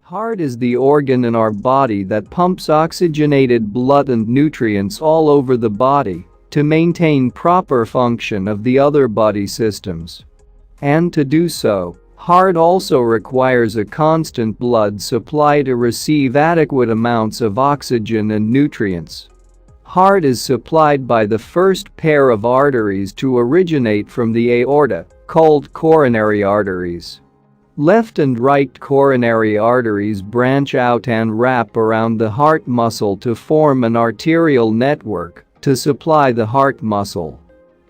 Heart is the organ in our body that pumps oxygenated blood and nutrients all over the body to maintain proper function of the other body systems. And to do so, heart also requires a constant blood supply to receive adequate amounts of oxygen and nutrients. Heart is supplied by the first pair of arteries to originate from the aorta, called coronary arteries. Left and right coronary arteries branch out and wrap around the heart muscle to form an arterial network to supply the heart muscle.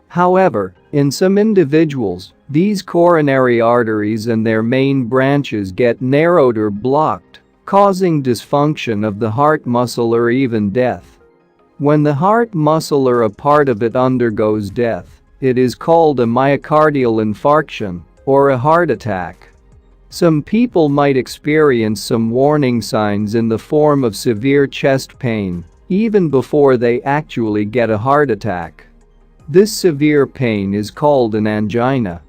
However, in some individuals, these coronary arteries and their main branches get narrowed or blocked, causing dysfunction of the heart muscle or even death. When the heart muscle or a part of it undergoes death, it is called a myocardial infarction or a heart attack. Some people might experience some warning signs in the form of severe chest pain, even before they actually get a heart attack. This severe pain is called an angina.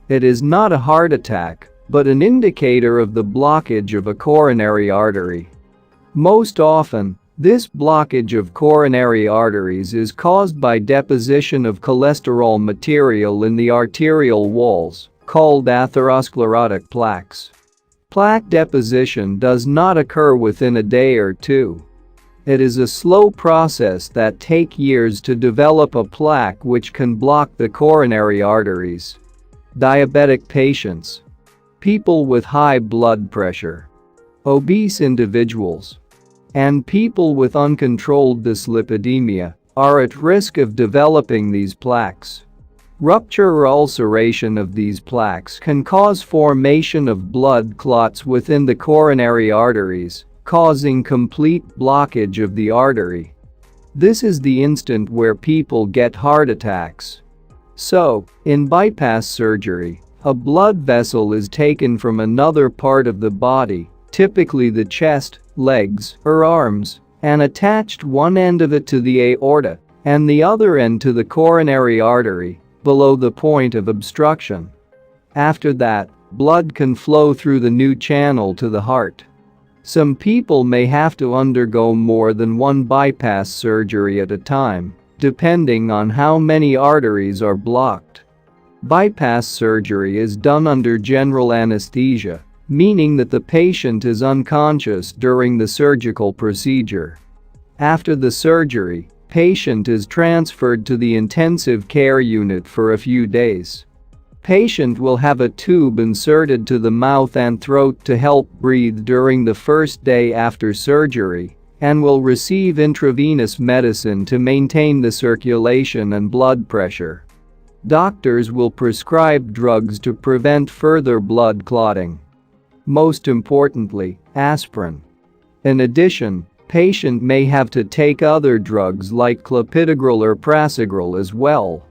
It is not a heart attack, but an indicator of the blockage of a coronary artery. Most often, this blockage of coronary arteries is caused by deposition of cholesterol material in the arterial walls, called atherosclerotic plaques. Plaque deposition does not occur within a day or two. It is a slow process that takes years to develop a plaque which can block the coronary arteries. Diabetic patients, people with high blood pressure, obese individuals, and people with uncontrolled dyslipidemia are at risk of developing these plaques. Rupture or ulceration of these plaques can cause formation of blood clots within the coronary arteries, causing complete blockage of the artery. This is the instant where people get heart attacks. So, in bypass surgery, a blood vessel is taken from another part of the body, typically the chest, legs, or arms, and attached one end of it to the aorta and the other end to the coronary artery below the point of obstruction. After that, blood can flow through the new channel to the heart. Some people may have to undergo more than one bypass surgery at a time, depending on how many arteries are blocked. Bypass surgery is done under general anesthesia, meaning that the patient is unconscious during the surgical procedure. After the surgery, patient is transferred to the intensive care unit for a few days. Patient will have a tube inserted to the mouth and throat to help breathe during the first day after surgery and will receive intravenous medicine to maintain the circulation and blood pressure. Doctors will prescribe drugs to prevent further blood clotting. Most importantly, aspirin. In addition, patient may have to take other drugs like clopidogrel or prasugrel as well.